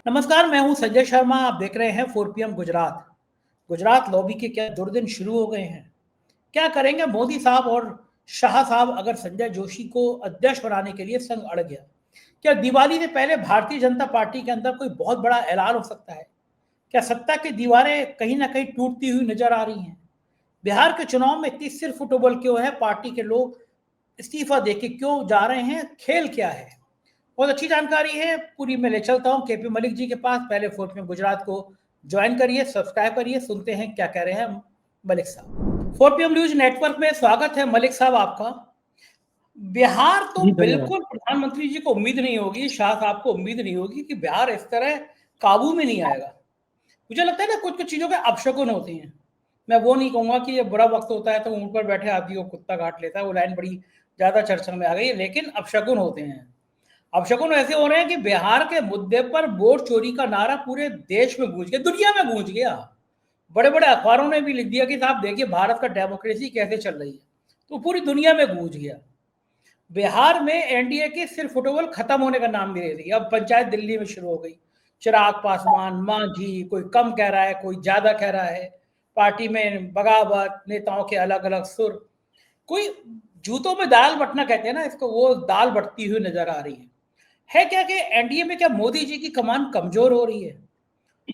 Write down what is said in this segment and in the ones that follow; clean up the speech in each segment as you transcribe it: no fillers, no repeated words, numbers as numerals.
नमस्कार, मैं हूं संजय शर्मा। आप देख रहे हैं 4 PM गुजरात। गुजरात लॉबी के क्या दुर्दिन शुरू हो गए हैं। क्या करेंगे मोदी साहब और शाह साहब अगर संजय जोशी को अध्यक्ष बनाने के लिए संग अड़ गया? क्या दिवाली से पहले भारतीय जनता पार्टी के अंदर कोई बहुत बड़ा ऐलान हो सकता है? क्या सत्ता की दीवारें कहीं ना कहीं टूटती हुई नजर आ रही हैं? बिहार के चुनाव में इतनी सिर फुटबॉल क्यों है? पार्टी के लोग इस्तीफा देके क्यों जा रहे हैं? खेल क्या है? बहुत अच्छी जानकारी है, पूरी मैं ले चलता हूँ केपी मलिक जी के पास। पहले 4PM गुजरात को ज्वाइन करिए, सब्सक्राइब करिए, सुनते हैं क्या कह रहे हैं मलिक साहब। 4PM न्यूज नेटवर्क में स्वागत है मलिक साहब आपका। बिहार तो जी धन्यवाद। बिल्कुल प्रधानमंत्री जी को उम्मीद नहीं होगी, शाह साहब को उम्मीद नहीं होगी कि बिहार इस तरह काबू में नहीं आएगा। मुझे लगता है ना कुछ कुछ चीजों के अपशकुन होते हैं। मैं वो नहीं कहूंगा कि ये बुरा वक्त होता है तो ऊपर बैठे आदमी को कुत्ता काट लेता है, वो लाइन बड़ी ज्यादा चर्चा में आ गई है, लेकिन अपशकुन होते हैं। अपशकुन ऐसे हो रहे हैं कि बिहार के मुद्दे पर वोट चोरी का नारा पूरे देश में गूंज गया, दुनिया में गूंज गया। बड़े बड़े अखबारों ने भी लिख दिया कि साहब देखिए भारत का डेमोक्रेसी कैसे चल रही है, तो पूरी दुनिया में गूंज गया। बिहार में एनडीए की सिर्फ फुटबॉल खत्म होने का नाम भी ले रही है। अब पंचायत दिल्ली में शुरू हो गई। चिराग पासवान, मांझी, कोई कम कह रहा है, कोई ज्यादा कह रहा है। पार्टी में बगावत, नेताओं के अलग अलग सुर। कोई जूतों में दाल बटना कहते हैं ना इसको, वो दाल बटती हुई नजर आ रही है क्या कि एनडीए में क्या मोदी जी की कमान कमजोर हो रही है?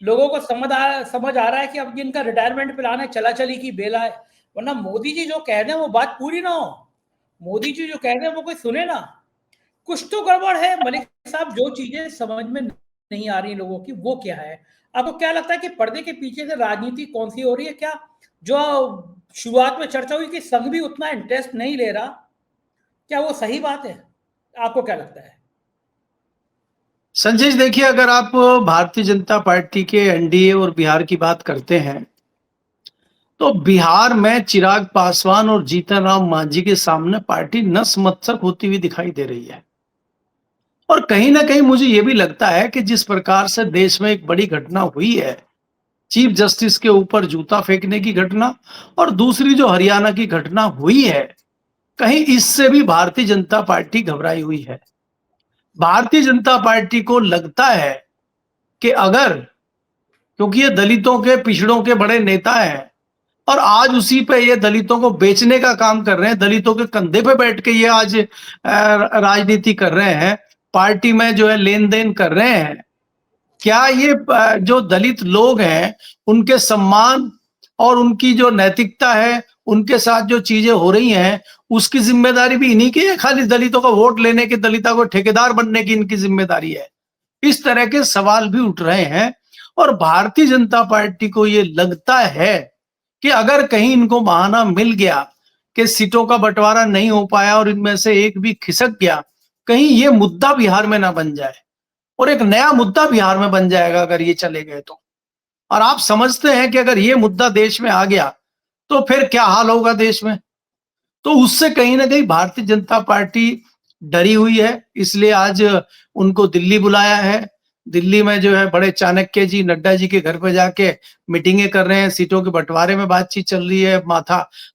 लोगों को समझ आ रहा है कि अब जिनका रिटायरमेंट प्लान है चला चली की बेला है। वरना मोदी जी जो कह दें वो बात पूरी ना हो। मोदी जी जो कह दें वो कोई सुने ना। कुछ तो गड़बड़ है मलिक साहब। जो चीजें समझ में नहीं आ रही लोगों की वो क्या है? आपको क्या लगता है कि पर्दे के पीछे से राजनीति कौन सी हो रही है? क्या जो शुरुआत में चर्चा हुई कि संघ भी उतना इंटरेस्ट नहीं ले रहा, क्या वो सही बात है? आपको क्या लगता है? संजय जी देखिए, अगर आप भारतीय जनता पार्टी के एनडीए और बिहार की बात करते हैं, तो बिहार में चिराग पासवान और जीतन राम मांझी के सामने पार्टी नतमस्तक होती हुई दिखाई दे रही है। और कहीं ना कहीं मुझे ये भी लगता है कि जिस प्रकार से देश में एक बड़ी घटना हुई है, चीफ जस्टिस के ऊपर जूता फेंकने की घटना, और दूसरी जो हरियाणा की घटना हुई है, कहीं इससे भी भारतीय जनता पार्टी घबराई हुई है। भारतीय जनता पार्टी को लगता है कि अगर, क्योंकि ये दलितों के, पिछड़ों के बड़े नेता हैं, और आज उसी पे ये दलितों को बेचने का काम कर रहे हैं, दलितों के कंधे पे बैठ के ये आज राजनीति कर रहे हैं, पार्टी में जो है लेन देन कर रहे हैं। क्या ये जो दलित लोग हैं उनके सम्मान और उनकी जो नैतिकता है, उनके साथ जो चीजें हो रही हैं, उसकी जिम्मेदारी भी इन्हीं की है? खाली दलितों का वोट लेने की, दलितों को ठेकेदार बनने की इनकी जिम्मेदारी है? इस तरह के सवाल भी उठ रहे हैं। और भारतीय जनता पार्टी को ये लगता है कि अगर कहीं इनको बहाना मिल गया कि सीटों का बंटवारा नहीं हो पाया और इनमें से एक भी खिसक गया, कहीं ये मुद्दा बिहार में ना बन जाए, और एक नया मुद्दा बिहार में बन जाएगा अगर ये चले गए तो। और आप समझते हैं कि अगर ये मुद्दा देश में आ गया तो फिर क्या हाल होगा देश में? तो उससे कहीं ना कहीं भारतीय जनता पार्टी डरी हुई है, इसलिए आज उनको दिल्ली बुलाया है। दिल्ली में जो है बड़े चाणक्य जी, नड्डा जी के घर पे जाके मीटिंगें कर रहे हैं, सीटों के बंटवारे में बातचीत चल रही है,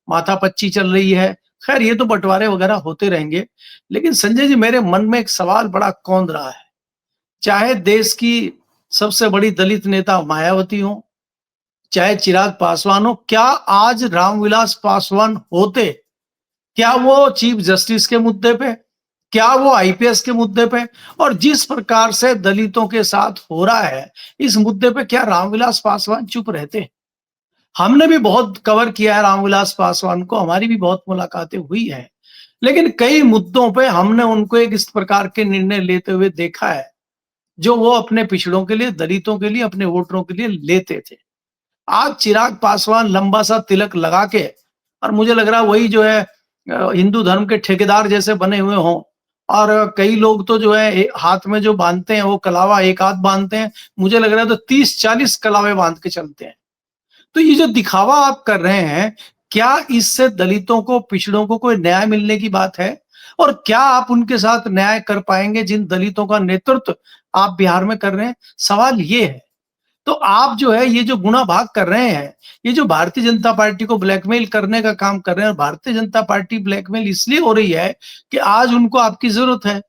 माथापच्ची चल रही है। खैर, ये तो बंटवारे वगैरह होते रहेंगे, लेकिन संजय जी मेरे मन में एक सवाल बड़ा कौंध रहा है। चाहे देश की सबसे बड़ी दलित नेता मायावती हो, चाहे चिराग पासवान हो, क्या आज रामविलास पासवान होते, क्या वो चीफ जस्टिस के मुद्दे पे, क्या वो आईपीएस के मुद्दे पे, और जिस प्रकार से दलितों के साथ हो रहा है इस मुद्दे पे, क्या रामविलास पासवान चुप रहते? हमने भी बहुत कवर किया है रामविलास पासवान को, हमारी भी बहुत मुलाकातें हुई है, लेकिन कई मुद्दों पे हमने उनको एक इस प्रकार के निर्णय लेते हुए देखा है जो वो अपने पिछड़ों के लिए, दलितों के लिए, अपने वोटरों के लिए लेते थे। आज चिराग पासवान लंबा सा तिलक लगा के, और मुझे लग रहा है वही जो है हिंदू धर्म के ठेकेदार जैसे बने हुए हों, और कई लोग तो जो है हाथ में जो बांधते हैं वो कलावा एक हाथ बांधते हैं, मुझे लग रहा है तो 30-40 कलावे बांध के चलते हैं। तो ये जो दिखावा आप कर रहे हैं, क्या इससे दलितों को, पिछड़ों को कोई न्याय मिलने की बात है? और क्या आप उनके साथ न्याय कर पाएंगे जिन दलितों का नेतृत्व आप बिहार में कर रहे हैं? सवाल ये है। तो आप जो है ये जो गुना भाग कर रहे हैं, ये जो भारतीय जनता पार्टी को ब्लैकमेल करने का काम कर रहे हैं, और भारतीय जनता पार्टी ब्लैकमेल इसलिए हो रही है कि आज उनको आपकी जरूरत है।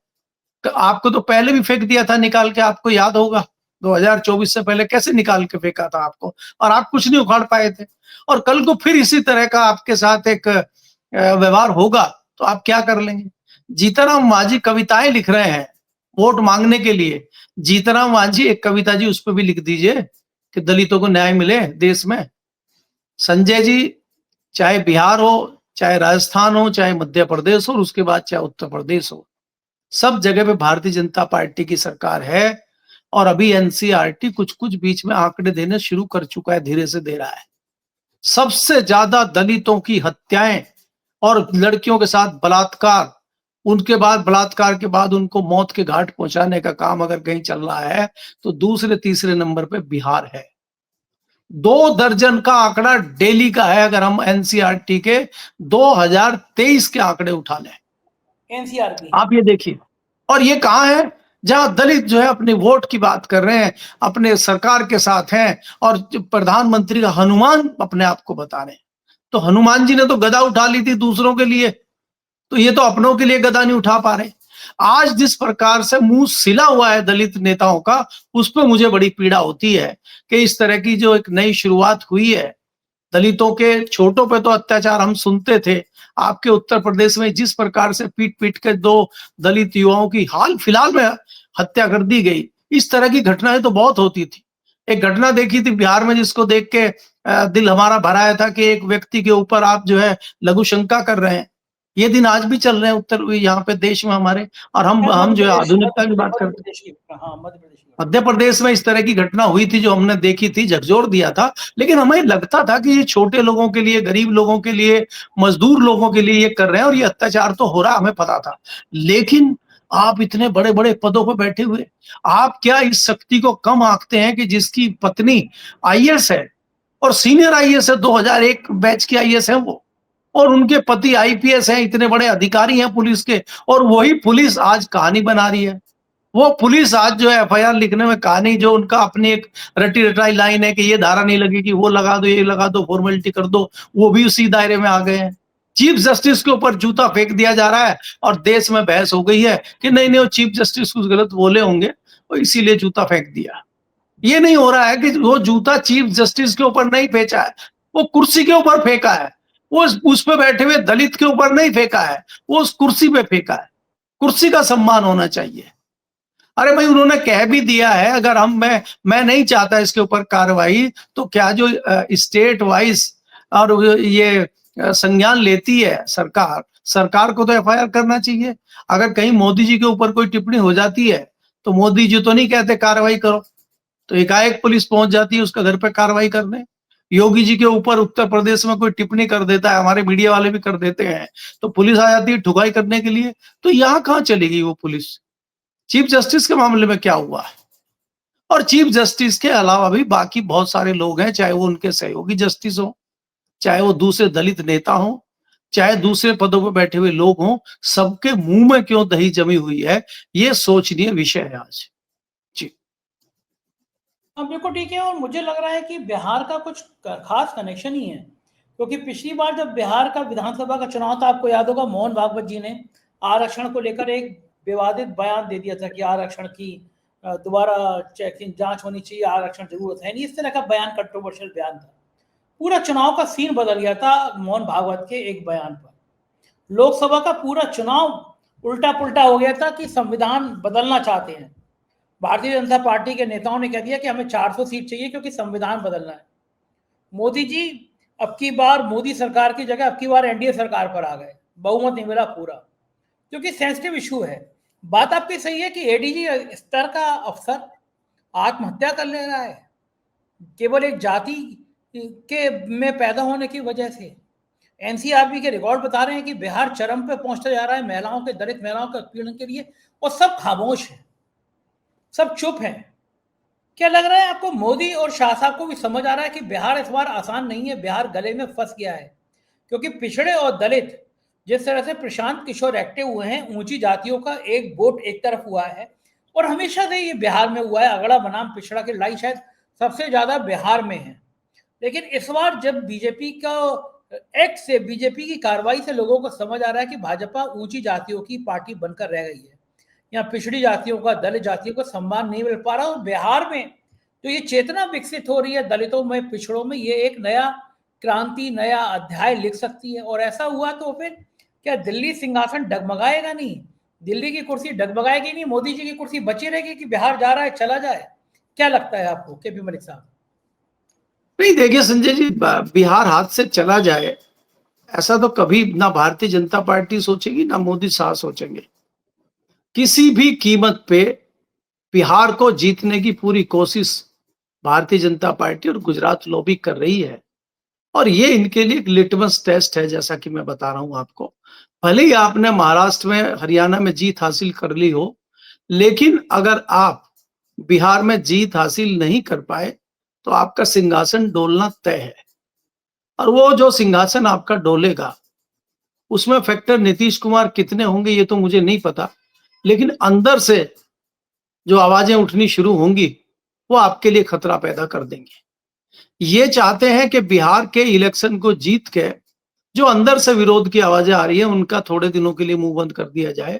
तो आपको तो पहले भी फेंक दिया था निकाल के, आपको याद होगा। 2024 से पहले कैसे निकाल के फेंका था आपको, और आप कुछ नहीं उखाड़ पाए थे। और कल को फिर इसी तरह का आपके साथ एक व्यवहार होगा तो आप क्या कर लेंगे? जीतनराम मांझी कविताएं लिख रहे हैं वोट मांगने के लिए। जीतनराम मांझी एक कविता जी उस पर भी लिख दीजिए कि दलितों को न्याय मिले देश में। संजय जी, चाहे बिहार हो, चाहे राजस्थान हो, चाहे मध्य प्रदेश हो, और उसके बाद चाहे उत्तर प्रदेश हो, सब जगह पे भारतीय जनता पार्टी की सरकार है। और अभी एनसीईआरटी कुछ कुछ बीच में आंकड़े देने शुरू कर चुका है, धीरे से दे रहा है। सबसे ज्यादा दलितों की हत्याएं और लड़कियों के साथ बलात्कार, उनके बाद बलात्कार के बाद उनको मौत के घाट पहुंचाने का काम अगर कहीं चल रहा है तो दूसरे तीसरे नंबर पे बिहार है। 2 दर्जन का आंकड़ा डेली का है अगर हम एनसीईआरटी के 2023 के आंकड़े उठा लें। एनसीआर की आप ये देखिए, और ये कहां है? जहां दलित जो है अपने वोट की बात कर रहे हैं, अपने सरकार के साथ हैं, और प्रधानमंत्री का हनुमान अपने आप को बता रहे हैं। तो हनुमान जी ने तो गदा उठा ली थी दूसरों के लिए, तो ये तो अपनों के लिए गदा नहीं उठा पा रहे। आज जिस प्रकार से मुंह सिला हुआ है दलित नेताओं का, उस पर मुझे बड़ी पीड़ा होती है कि इस तरह की जो एक नई शुरुआत हुई है, दलितों के छोटों पे तो अत्याचार हम सुनते थे। आपके उत्तर प्रदेश में जिस प्रकार से पीट पीट के 2 दलित युवाओं की हाल फिलहाल में हत्या कर दी गई, इस तरह की घटनाएं तो बहुत होती थी। एक घटना देखी थी बिहार में जिसको देख के दिल हमारा भर आया था कि एक व्यक्ति के ऊपर आप जो है लघु शंका कर रहे हैं। ये दिन आज भी चल रहे हैं उत्तर यहाँ पे देश में हमारे, और हम जो है आधुनिकता की बात करते हैं। मध्य प्रदेश की, हाँ मध्य प्रदेश की। मध्य प्रदेश में इस तरह की घटना हुई थी जो हमने देखी थी, झकझोर दिया था। लेकिन हमें लगता था कि ये छोटे लोगों के लिए, गरीब लोगों के लिए, मजदूर लोगों के लिए ये कर रहे हैं और ये अत्याचार तो हो रहा, हमें पता था। लेकिन आप इतने बड़े बड़े पदों पर बैठे हुए, आप क्या इस शक्ति को कम आंकते हैं कि जिसकी पत्नी आईएएस है, और सीनियर आईएएस है, 2001 बैच की आईएएस है वो, और उनके पति आईपीएस हैं, इतने बड़े अधिकारी हैं पुलिस के, और वही पुलिस आज कहानी बना रही है। वो पुलिस आज जो है एफआईआर लिखने में कहानी, जो उनका अपनी एक रटी रटाई लाइन है कि ये धारा नहीं लगेगी, वो लगा दो, ये लगा दो, फॉर्मेलिटी कर दो, वो भी उसी दायरे में आ गए हैं। चीफ जस्टिस के ऊपर जूता फेंक दिया जा रहा है, और देश में बहस हो गई है कि नहीं नहीं वो चीफ जस्टिस कुछ गलत बोले होंगे और इसीलिए जूता फेंक दिया। ये नहीं हो रहा है कि वो जूता चीफ जस्टिस के ऊपर नहीं फेंचा है, वो कुर्सी के ऊपर फेंका है। वो उस पे बैठे हुए दलित के ऊपर नहीं फेंका है, वो उस कुर्सी पे फेंका है। कुर्सी का सम्मान होना चाहिए। अरे भाई, उन्होंने कह भी दिया है, अगर मैं नहीं चाहता इसके ऊपर कार्रवाई, तो क्या जो स्टेट वाइज और ये संज्ञान लेती है सरकार को तो एफआईआर करना चाहिए। अगर कहीं मोदी जी के ऊपर कोई टिप्पणी हो जाती है तो मोदी जी तो नहीं कहते कार्रवाई करो, तो एकाएक पुलिस पहुंच जाती है उसका घर पे कार्रवाई करने। योगी जी के ऊपर उत्तर प्रदेश में कोई टिप्पणी कर देता है, हमारे मीडिया वाले भी कर देते हैं, तो पुलिस आ जाती है ठुकाई करने के लिए। तो यहाँ कहाँ चलेगी वो पुलिस? चीफ जस्टिस के मामले में क्या हुआ? और चीफ जस्टिस के अलावा भी बाकी बहुत सारे लोग हैं, चाहे वो उनके सहयोगी जस्टिस हो, चाहे वो दूसरे दलित नेता हो, चाहे दूसरे पदों पर बैठे हुए लोग हों, सबके मुंह में क्यों दही जमी हुई है, ये सोचनीय विषय है आज। जी। हाँ बिल्कुल ठीक है, और मुझे लग रहा है कि बिहार का कुछ खास कनेक्शन ही है, क्योंकि पिछली बार जब बिहार का विधानसभा का चुनाव था, आपको याद होगा, मोहन भागवत जी ने आरक्षण को लेकर एक विवादित बयान दे दिया था कि आरक्षण की दोबारा चेकिंग जांच होनी चाहिए, आरक्षण जरूरत है नहीं, इस तरह का बयान, कंट्रोवर्शियल बयान था। पूरा चुनाव का सीन बदल गया था मोहन भागवत के एक बयान पर। लोकसभा का पूरा चुनाव उल्टा पुल्टा हो गया था कि संविधान बदलना चाहते हैं। भारतीय जनता पार्टी के नेताओं ने कह दिया कि हमें 400 सीट चाहिए क्योंकि संविधान बदलना है। मोदी जी अब की बार मोदी सरकार की जगह अब की बार एनडीए सरकार पर आ गए, बहुमत नहीं मिला पूरा, क्योंकि सेंसिटिव इशू है। बात आपकी सही है कि एडीजी स्तर का अफसर आत्महत्या कर ले रहा है केवल एक जाति के में पैदा होने की वजह से। एनसीआरबी के रिकॉर्ड बता रहे हैं कि बिहार चरम पे पहुंचता जा रहा है महिलाओं के, दलित महिलाओं के उत्पीड़न के लिए, और सब खामोश है, सब चुप हैं। क्या लग रहा है आपको, मोदी और शाह साहब को भी समझ आ रहा है कि बिहार इस बार आसान नहीं है, बिहार गले में फंस गया है? क्योंकि पिछड़े और दलित जिस तरह से प्रशांत किशोर एक्टिव हुए हैं, ऊंची जातियों का एक वोट एक तरफ हुआ है, और हमेशा से ये बिहार में हुआ है, अगड़ा बनाम पिछड़ा की लड़ाई शायद सबसे ज्यादा बिहार में है। लेकिन इस बार जब बीजेपी का एक्ट से, बीजेपी की कार्रवाई से लोगों को समझ आ रहा है कि भाजपा ऊंची जातियों की पार्टी बनकर रह गई है, यहाँ पिछड़ी जातियों का, दलित जातियों का सम्मान नहीं मिल पा रहा। और बिहार में तो ये चेतना विकसित हो रही है दलितों में, पिछड़ों में, ये एक नया क्रांति, नया अध्याय लिख सकती है। और ऐसा हुआ तो फिर क्या दिल्ली सिंहासन डगमगाएगा नहीं? दिल्ली की कुर्सी डगमगाएगी नहीं? मोदी जी की कुर्सी बची रहेगी कि बिहार जा रहा है चला जाए? क्या लगता है आपको केपी मलिक साहब? नहीं, देखिए संजय जी, बिहार हाथ से चला जाए ऐसा तो कभी ना भारतीय जनता पार्टी सोचेगी ना मोदी शाह सोचेंगे। किसी भी कीमत पे बिहार को जीतने की पूरी कोशिश भारतीय जनता पार्टी और गुजरात लॉबी कर रही है। और ये इनके लिए एक लिटमस टेस्ट है, जैसा कि मैं बता रहा हूं आपको। भले ही आपने महाराष्ट्र में, हरियाणा में जीत हासिल कर ली हो, लेकिन अगर आप बिहार में जीत हासिल नहीं कर पाए तो आपका सिंहासन डोलना तय है। और वो जो सिंहासन आपका डोलेगा उसमें फैक्टर नीतीश कुमार कितने होंगे ये तो मुझे नहीं पता, लेकिन अंदर से जो आवाजें उठनी शुरू होंगी वो आपके लिए खतरा पैदा कर देंगे। ये चाहते हैं कि बिहार के इलेक्शन को जीत के जो अंदर से विरोध की आवाजें आ रही है उनका थोड़े दिनों के लिए मुंह बंद कर दिया जाए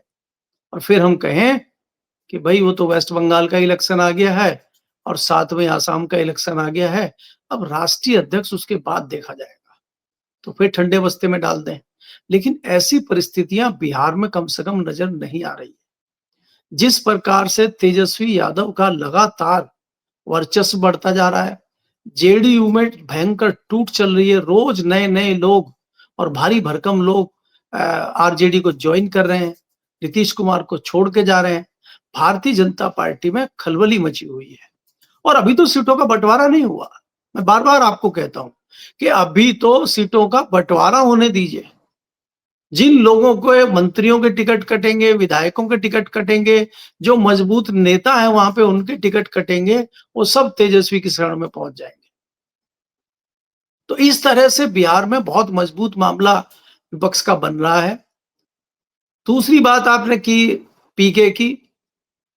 और फिर हम कहें कि भाई वो तो वेस्ट बंगाल का इलेक्शन आ गया है और साथ में आसाम का इलेक्शन आ गया है, अब राष्ट्रीय अध्यक्ष उसके बाद देखा जाएगा, तो फिर ठंडे बस्ते में डाल दें। लेकिन ऐसी परिस्थितियां बिहार में कम से कम नजर नहीं आ रही। जिस प्रकार से तेजस्वी यादव का लगातार वर्चस्व बढ़ता जा रहा है, जेडीयू में भयंकर टूट चल रही है, रोज नए नए लोग और भारी भरकम लोग आरजेडी को ज्वाइन कर रहे हैं, नीतीश कुमार को छोड़ के जा रहे हैं। भारतीय जनता पार्टी में खलबली मची हुई है और अभी तो सीटों का बंटवारा नहीं हुआ। मैं बार बार आपको कहता हूं कि अभी तो सीटों का बंटवारा होने दीजिए। जिन लोगों को मंत्रियों के टिकट कटेंगे, विधायकों के टिकट कटेंगे, जो मजबूत नेता है वहां पे उनके टिकट कटेंगे, वो सब तेजस्वी की शरण में पहुंच जाएंगे। तो इस तरह से बिहार में बहुत मजबूत मामला विपक्ष का बन रहा है। दूसरी बात आपने की पीके की।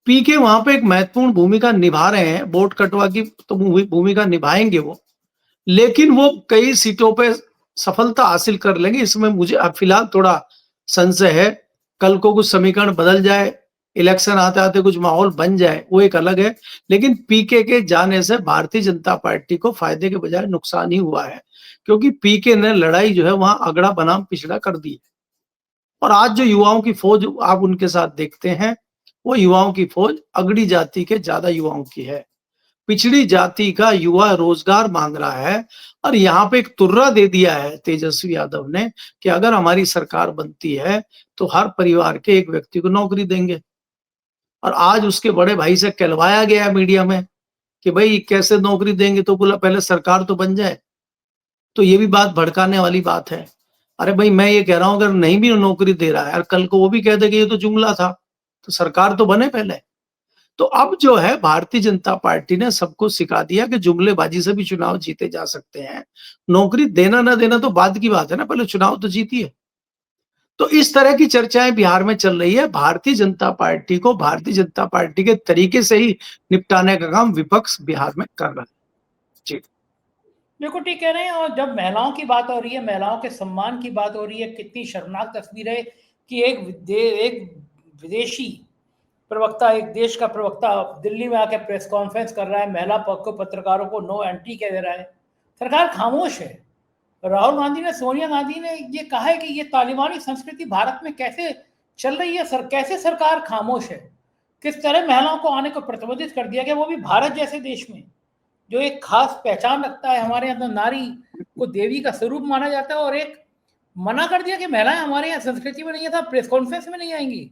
पीके वहां पे एक महत्वपूर्ण भूमिका निभा रहे हैं, वोट कटवा की तो भूमिका निभाएंगे वो, लेकिन वो कई सीटों पे सफलता हासिल कर लेंगे, इसमें मुझे फिलहाल थोड़ा संशय है। कल को कुछ समीकरण बदल जाए, इलेक्शन आते आते कुछ माहौल बन जाए, वो एक अलग है। लेकिन पीके के जाने से भारतीय जनता पार्टी को फायदे के बजाय नुकसान ही हुआ है, क्योंकि पीके ने लड़ाई जो है वहां अगड़ा बनाम पिछड़ा कर दी। और आज जो युवाओं की फौज आप उनके साथ देखते हैं, वो युवाओं की फौज अगड़ी जाति के ज्यादा युवाओं की है। पिछड़ी जाति का युवा रोजगार मांग रहा है और यहाँ पे एक तुर्रा दे दिया है तेजस्वी यादव ने कि अगर हमारी सरकार बनती है तो हर परिवार के एक व्यक्ति को नौकरी देंगे। और आज उसके बड़े भाई से कहलवाया गया मीडिया में कि भाई कैसे नौकरी देंगे, तो बोला पहले सरकार तो बन जाए। तो ये भी बात भड़काने वाली बात है। अरे भाई, मैं ये कह रहा हूं अगर नहीं भी नौकरी दे रहा है और कल को वो भी कह दे कि ये तो जुमला था, तो सरकार तो बने पहले। तो अब जो है भारतीय जनता पार्टी ने सबको सिखा दिया कि जुमलेबाजी से भी चुनाव जीते जा सकते हैं। नौकरी देना ना देना तो बाद की बात है ना, पहले चुनाव तो जीतिए। तो इस तरह की चर्चाएं बिहार में चल रही है। भारतीय जनता पार्टी को भारतीय जनता पार्टी के तरीके से ही निपटाने का काम विपक्ष बिहार में कर रहा है। जी बिल्कुल ठीक कह रहे हैं। और जब महिलाओं की बात हो रही है, महिलाओं के सम्मान की बात हो रही है, कितनी शर्मनाक तस्वीर है कि एक विदेशी प्रवक्ता, एक देश का प्रवक्ता दिल्ली में आकर प्रेस कॉन्फ्रेंस कर रहा है, महिला पत्रकारों को नो एंट्री कह दे रहा है। सरकार खामोश है। राहुल गांधी ने, सोनिया गांधी ने ये कहा है कि ये तालिबानी संस्कृति भारत में कैसे चल रही है, कैसे सरकार खामोश है। किस तरह महिलाओं को आने को प्रतिबंधित कर दिया गया, वो भी भारत जैसे देश में जो एक खास पहचान रखता है। हमारे अंदर नारी को देवी का स्वरूप माना जाता है और एक मना कर दिया कि महिलाएं हमारे यहाँ संस्कृति में नहीं है, था प्रेस कॉन्फ्रेंस में नहीं आएंगी।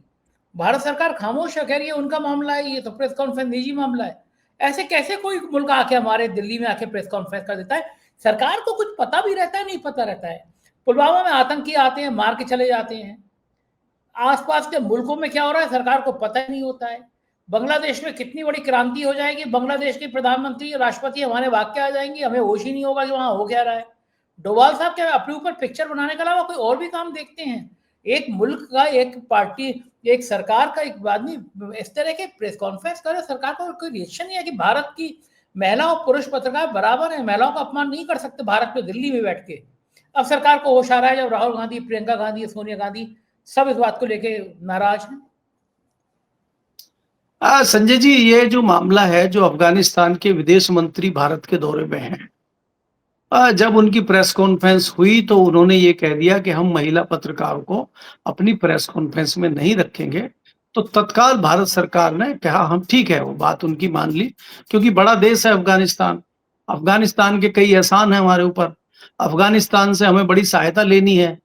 भारत सरकार खामोश है, कह रही है उनका मामला है, ये तो प्रेस कॉन्फ्रेंस निजी मामला है। ऐसे कैसे कोई मुल्क आके हमारे दिल्ली में आके प्रेस कॉन्फ्रेंस कर देता है? सरकार को कुछ पता भी रहता है, नहीं पता रहता है। पुलवामा में आतंकी आते हैं, मार के चले जाते हैं। आसपास के मुल्कों में क्या हो रहा है सरकार को पता ही नहीं होता है। बांग्लादेश में कितनी बड़ी क्रांति हो जाएगी, बांग्लादेश के प्रधानमंत्री, राष्ट्रपति हमारे भाग के आ जाएंगे, हमें होश ही नहीं होगा कि वहां हो क्या रहा है। डोभाल साहब क्या अपने ऊपर पिक्चर बनाने के अलावा कोई और भी काम देखते हैं? एक मुल्क का, एक पार्टी, एक सरकार का एक आदमी इस तरह के प्रेस कॉन्फ्रेंस करे, सरकार को कोई रिएक्शन नहीं है कि भारत की महिला और पुरुष पत्रकार बराबर है, महिलाओं का अपमान नहीं कर सकते भारत में दिल्ली में बैठ के। अब सरकार को होश आ रहा है जब राहुल गांधी, प्रियंका गांधी, सोनिया गांधी सब इस बात को लेके नाराज हैं। संजय जी, ये जो मामला है, जो अफगानिस्तान के विदेश मंत्री भारत के दौरे में हैं, जब उनकी प्रेस कॉन्फ्रेंस हुई तो उन्होंने ये कह दिया कि हम महिला पत्रकारों को अपनी प्रेस कॉन्फ्रेंस में नहीं रखेंगे। तो तत्काल भारत सरकार ने कहा हम ठीक है, वो बात उनकी मान ली, क्योंकि बड़ा देश है अफगानिस्तान। अफगानिस्तान के कई एहसान हैं हमारे ऊपर। अफगानिस्तान से हमें बड़ी सहायता लेनी है,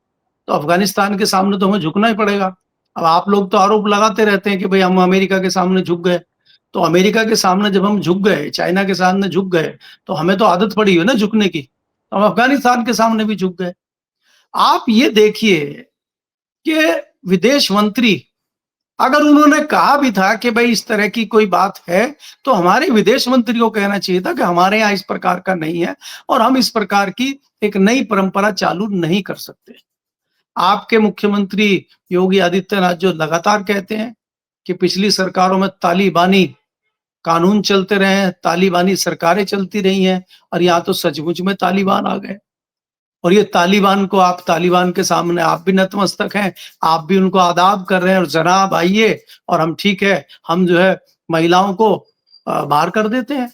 तो अफगानिस्तान के सामने तो हमें झुकना ही पड़ेगा। अब आप लोग तो आरोप लगाते रहते हैं कि भई हम अमेरिका के सामने झुक गए। तो अमेरिका के सामने जब हम झुक गए, चाइना के सामने झुक गए, तो हमें तो आदत पड़ी है ना झुकने की। हम अफगानिस्तान के सामने भी झुक गए। आप ये देखिए कि विदेश मंत्री, अगर उन्होंने कहा भी था कि भाई इस तरह की कोई बात है, तो हमारे विदेश मंत्री को कहना चाहिए था कि हमारे यहाँ इस प्रकार का नहीं है और हम इस प्रकार की एक नई परंपरा चालू नहीं कर सकते। आपके मुख्यमंत्री योगी आदित्यनाथ जो लगातार कहते हैं कि पिछली सरकारों में तालिबानी कानून चलते रहे हैं, तालिबानी सरकारें चलती रही हैं और यहाँ तो सचमुच में तालिबान आ गए। और ये तालिबान को, आप तालिबान के सामने आप भी नतमस्तक हैं, आप भी उनको आदाब कर रहे हैं और जनाब आइए और हम ठीक है, हम जो है महिलाओं को बाहर कर देते हैं।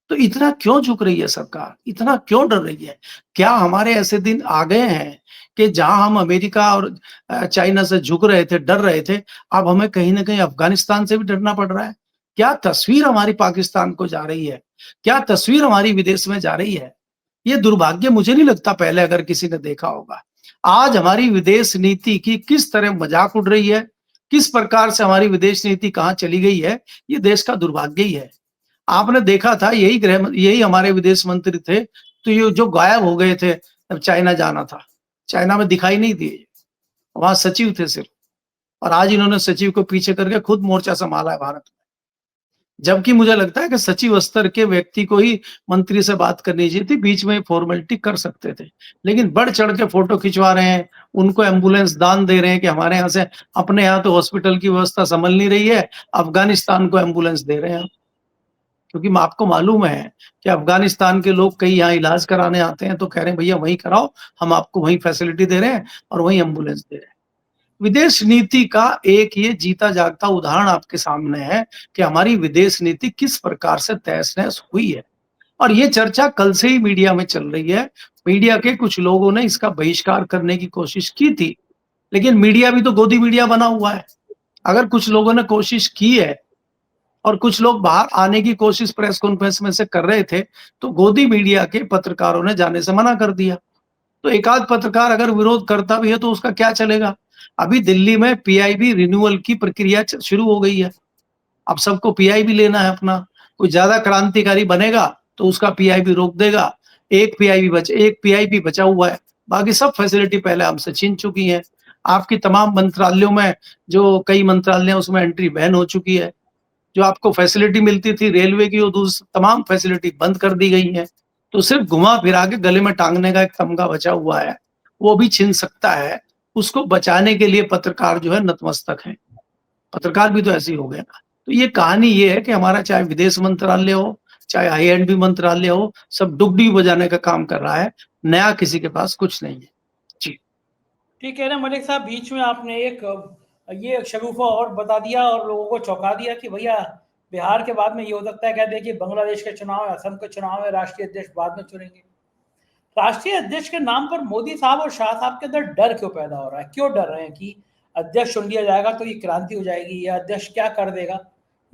तो इतना क्यों झुक रही है सरकार? इतना क्यों डर रही है? क्या हमारे ऐसे दिन आ गए हैं कि जहां हम अमेरिका और चाइना से झुक रहे थे, डर रहे थे, अब हमें कहीं न कहीं अफगानिस्तान से भी डरना पड़ रहा है? क्या तस्वीर हमारी पाकिस्तान को जा रही है? क्या तस्वीर हमारी विदेश में जा रही है? ये दुर्भाग्य मुझे नहीं लगता पहले अगर किसी ने देखा होगा। आज हमारी विदेश नीति की किस तरह मजाक उड़ रही है, किस प्रकार से हमारी विदेश नीति कहाँ चली गई है, ये देश का दुर्भाग्य ही है। आपने देखा था यही हमारे विदेश मंत्री थे, तो ये जो गायब हो गए थे जब चाइना जाना था, चाइना में दिखाई नहीं दिए, वहाँ सचिव थे सिर्फ, और आज इन्होंने सचिव को पीछे करके खुद मोर्चा संभाला है भारत में। जबकि मुझे लगता है कि सचिव स्तर के व्यक्ति को ही मंत्री से बात करनी चाहिए थी, बीच में फॉर्मेलिटी कर सकते थे। लेकिन बढ़-चढ़ के फोटो खिंचवा रहे हैं, उनको एम्बुलेंस दान दे रहे हैं कि हमारे यहाँ से, अपने यहाँ तो हॉस्पिटल की व्यवस्था संभल नहीं रही है, अफगानिस्तान को एम्बुलेंस दे रहे हैं आप। क्योंकि आपको मालूम है कि अफगानिस्तान के लोग कई यहाँ इलाज कराने आते हैं, तो कह रहे हैं भैया वहीं कराओ, हम आपको वहीं फैसिलिटी दे रहे हैं और वहीं एम्बुलेंस दे रहे हैं। विदेश नीति का एक ये जीता जागता उदाहरण आपके सामने है कि हमारी विदेश नीति किस प्रकार से तहस-नहस हुई है। और ये चर्चा कल से ही मीडिया में चल रही है। मीडिया के कुछ लोगों ने इसका बहिष्कार करने की कोशिश की थी, लेकिन मीडिया भी तो गोदी मीडिया बना हुआ है। अगर कुछ लोगों ने कोशिश की है और कुछ लोग बाहर आने की कोशिश प्रेस कॉन्फ्रेंस में से कर रहे थे, तो गोदी मीडिया के पत्रकारों ने जाने से मना कर दिया। तो एक-आध पत्रकार अगर विरोध करता भी है तो उसका क्या चलेगा? अभी दिल्ली में पीआईबी रिन्यूअल की प्रक्रिया शुरू हो गई है। अब सबको पीआईबी लेना है अपना। कोई ज्यादा क्रांतिकारी बनेगा तो उसका पीआईबी रोक देगा। एक पीआईबी बचा हुआ है, बाकी सब फैसिलिटी पहले हमसे छीन चुकी है। आपकी तमाम मंत्रालयों में, जो कई मंत्रालय हैं उसमें एंट्री बैन हो चुकी है। जो आपको फैसिलिटी मिलती थी रेलवे की, वो तमाम फैसिलिटी बंद कर दी गई है। तो सिर्फ घुमा फिरा के गले में टांगने का एक तमगा बचा हुआ है, वो भी छिन सकता है। उसको बचाने के लिए पत्रकार जो है नतमस्तक हैं। पत्रकार भी तो ऐसे ही हो गए ना। तो ये कहानी ये है कि हमारा चाहे विदेश मंत्रालय हो, चाहे आई-एंड-बी मंत्रालय हो, सब डुगडुगी बजाने का काम कर रहा है। नया किसी के पास कुछ नहीं है। जी। ठीक है ना मलिक साहब, बीच में आपने एक ये शगुफा और बता दिया और लोगों को चौंका दिया कि भैया बिहार के बाद में ये हो सकता है, कहते हैं कि बांग्लादेश के चुनाव है, असम के चुनाव है, राष्ट्रीय अध्यक्ष बाद में चुनेंगे। राष्ट्रीय अध्यक्ष के नाम पर मोदी साहब और शाह साहब के अंदर डर क्यों पैदा हो रहा है? क्यों डर रहे हैं कि अध्यक्ष चुन लिया जाएगा तो ये क्रांति हो जाएगी, या अध्यक्ष क्या कर देगा?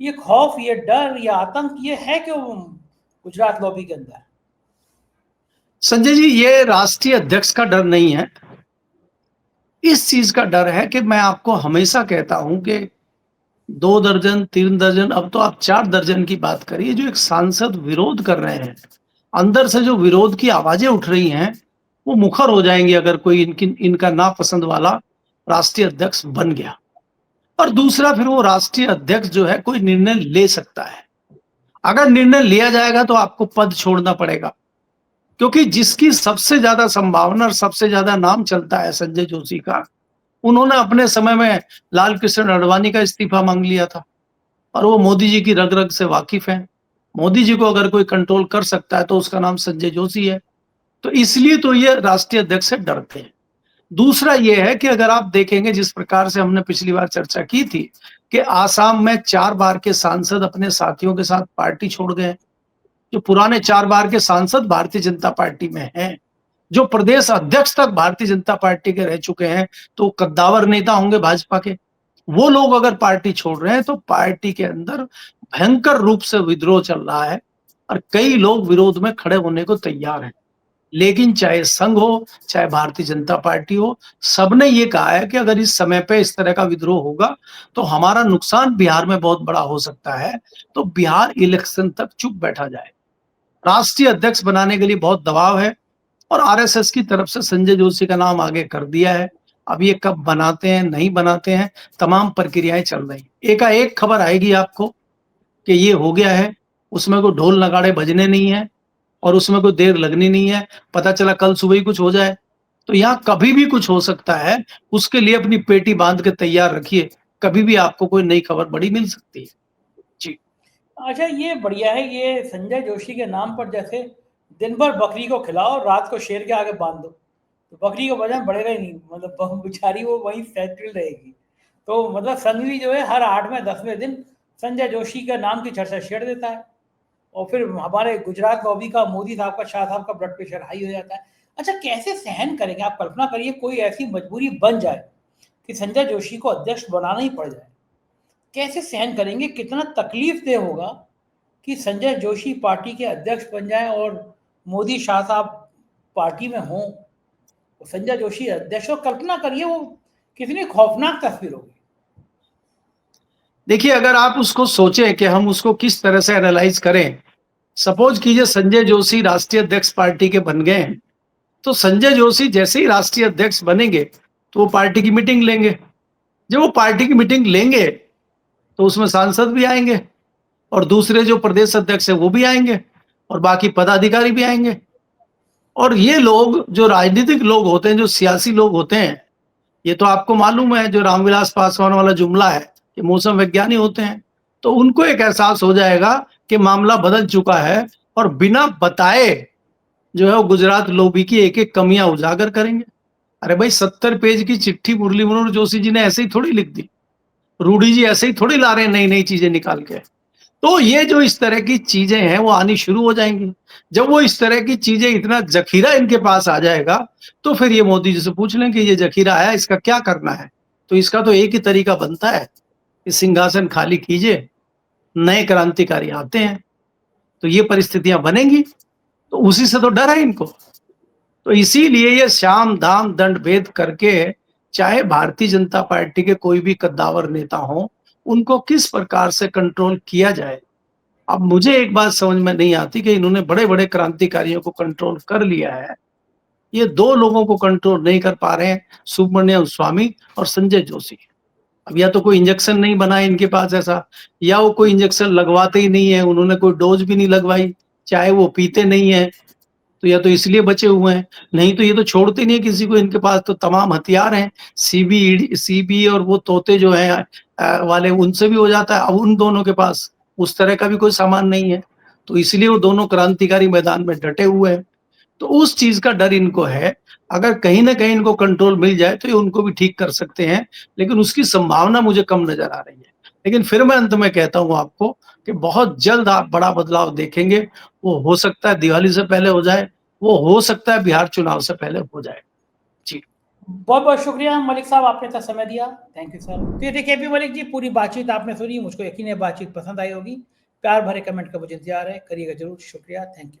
ये खौफ, ये डर, ये आतंक, ये है क्यों गुजरात लॉबी के अंदर? संजय जी, ये राष्ट्रीय अध्यक्ष का डर नहीं है। इस चीज का डर है कि मैं आपको हमेशा कहता हूं कि 2 दर्जन, 3 दर्जन, अब तो आप 4 दर्जन की बात करिए, जो एक सांसद विरोध कर रहे हैं, अंदर से जो विरोध की आवाजें उठ रही हैं, वो मुखर हो जाएंगी अगर कोई इनका नापसंद वाला राष्ट्रीय अध्यक्ष बन गया। और दूसरा, फिर वो राष्ट्रीय अध्यक्ष जो है कोई निर्णय ले सकता है। अगर निर्णय लिया जाएगा तो आपको पद छोड़ना पड़ेगा, क्योंकि जिसकी सबसे ज्यादा संभावना और सबसे ज्यादा नाम चलता है संजय जोशी का, उन्होंने अपने समय में लाल कृष्ण आडवाणी का इस्तीफा मांग लिया था और वो मोदी जी की रग-रग से वाकिफ हैं। मोदी जी को अगर कोई कंट्रोल कर सकता है तो उसका नाम संजय जोशी है। तो इसलिए तो ये राष्ट्रीय अध्यक्ष से डरते हैं। दूसरा ये है कि अगर आप देखेंगे जिस प्रकार से हमने पिछली बार चर्चा की थी कि आसाम में 4 बार के सांसद अपने साथियों के साथ पार्टी छोड़ गए। जो पुराने 4 बार के सांसद भारतीय जनता पार्टी में हैं, जो प्रदेश अध्यक्ष तक भारतीय जनता पार्टी के रह चुके हैं, तो कद्दावर नेता होंगे भाजपा के। वो लोग अगर पार्टी छोड़ रहे हैं तो पार्टी के अंदर भयंकर रूप से विद्रोह चल रहा है और कई लोग विरोध में खड़े होने को तैयार हैं। लेकिन चाहे संघ हो, चाहे भारतीय जनता पार्टी हो, सबने ये कहा है कि अगर इस समय पे इस तरह का विद्रोह होगा तो हमारा नुकसान बिहार में बहुत बड़ा हो सकता है। तो बिहार इलेक्शन तक चुप बैठा जाए। राष्ट्रीय अध्यक्ष बनाने के लिए बहुत दबाव है और आरएसएस की तरफ से संजय जोशी का नाम आगे कर दिया है। अब ये कब बनाते हैं, नहीं बनाते हैं, तमाम प्रक्रियाएं चल रही हैं। एकाएक खबर आएगी आपको कि ये हो गया है, उसमें कोई ढोल नगाड़े बजने नहीं है और उसमें कोई देर लगनी नहीं है। पता चला कल सुबह ही कुछ हो जाए, तो यहाँ कभी भी कुछ हो सकता है। उसके लिए अपनी पेटी बांध के तैयार रखिए, कभी भी आपको कोई नई खबर बड़ी मिल सकती है। जी। अच्छा, ये बढ़िया है, ये संजय जोशी के नाम पर जैसे दिन भर बकरी को खिलाओ, रात को शेर के आगे बांध दो, तो बकरी का वजन बढ़ेगा ही नहीं, मतलब बेचारी वो वहीं सेटल रहेगी। तो मतलब संघवी जो है हर 8वें 10वें दिन संजय जोशी का नाम की चर्चा छेड़ देता है और फिर हमारे गुजरात में का मोदी साहब का, शाह साहब का ब्लड प्रेशर हाई हो जाता है। अच्छा, कैसे सहन करेंगे आप? कल्पना करिए कोई ऐसी मजबूरी बन जाए कि संजय जोशी को अध्यक्ष बनाना ही पड़ जाए, कैसे सहन करेंगे? कितना तकलीफ देह होगा कि संजय जोशी पार्टी के अध्यक्ष बन जाएं और मोदी शाह साहब पार्टी में हों, तो संजय जोशी अध्यक्ष हो। कल्पना करिए वो कितनी खौफनाक तस्वीर होगी। देखिए, अगर आप उसको सोचें कि हम उसको किस तरह से एनालाइज करें, सपोज कीजिए संजय जोशी राष्ट्रीय अध्यक्ष पार्टी के बन गए हैं, तो संजय जोशी जैसे ही राष्ट्रीय अध्यक्ष बनेंगे तो वो पार्टी की मीटिंग लेंगे। जब वो पार्टी की मीटिंग लेंगे तो उसमें सांसद भी आएंगे और दूसरे जो प्रदेश अध्यक्ष है वो भी आएंगे और बाकी पदाधिकारी भी आएंगे। और ये लोग जो राजनीतिक लोग होते हैं, जो सियासी लोग होते हैं, ये तो आपको मालूम है जो रामविलास पासवान वाला जुमला है कि मौसम विज्ञानी होते हैं, तो उनको एक एहसास हो जाएगा कि मामला बदल चुका है और बिना बताए जो है वो गुजरात लॉबी की एक-एक कमियां उजागर करेंगे। अरे भाई, 70 पेज की चिट्ठी मुरली मनोहर जोशी जी ने ऐसे ही थोड़ी लिख दी। रूडी जी ऐसे ही थोड़ी ला रहे हैं नई-नई चीजें निकाल के। तो ये जो इस तरह की चीजें हैं वो आनी शुरू हो जाएंगी। जब वो इस तरह की चीजें, इतना जखीरा इनके पास आ जाएगा तो फिर ये मोदी जी से पूछ लें कि ये जखीरा आया, इसका क्या करना है। तो इसका तो एक ही तरीका बनता है कि सिंहासन खाली कीजिए, नए क्रांतिकारी आते हैं। तो ये परिस्थितियां बनेंगी, तो उसी से तो डर है इनको। तो इसीलिए ये साम दाम दंड भेद करके, चाहे भारतीय जनता पार्टी के कोई भी कद्दावर नेता हो, उनको किस प्रकार से कंट्रोल किया जाए। अब मुझे एक बात समझ में नहीं आती कि इन्होंने बड़े-बड़े क्रांतिकारियों को कंट्रोल कर लिया है, ये 2 लोगों को कंट्रोल नहीं कर पा रहे हैं, सुब्रमण्यम स्वामी और संजय जोशी। अब या तो कोई इंजेक्शन नहीं बना है इनके पास ऐसा, या वो कोई इंजेक्शन लगवाते ही नहीं है, उन्होंने कोई डोज भी नहीं लगवाई, चाहे वो पीते नहीं है, तो या तो इसलिए बचे हुए हैं, नहीं तो ये तो छोड़ते नहीं है किसी को। इनके पास तो तमाम हथियार हैं, सीबी और वो तोते जो हैं वाले, उनसे भी हो जाता है। अब उन दोनों के पास उस तरह का भी कोई सामान नहीं है, तो इसलिए वो दोनों क्रांतिकारी मैदान में डटे हुए हैं। तो उस चीज का डर इनको है। अगर कहीं ना कहीं इनको कंट्रोल मिल जाए तो ये उनको भी ठीक कर सकते हैं, लेकिन उसकी संभावना मुझे कम नजर आ रही है। लेकिन फिर मैं अंत में कहता हूं आपको कि बहुत जल्द आप बड़ा बदलाव देखेंगे। वो हो सकता है दिवाली से पहले हो जाए, वो हो सकता है बिहार चुनाव से पहले हो जाए। जी। बहुत बहुत शुक्रिया मलिक साहब, आपने इतना समय दिया। Thank you sir. तो ये देखिए केपी मलिक जी, पूरी बातचीत आपने सुनी, मुझको यकीन है बातचीत पसंद आई होगी। प्यार भरे कमेंट का मुझे इंतजार है, करिएगा जरूर। शुक्रिया, थैंक यू।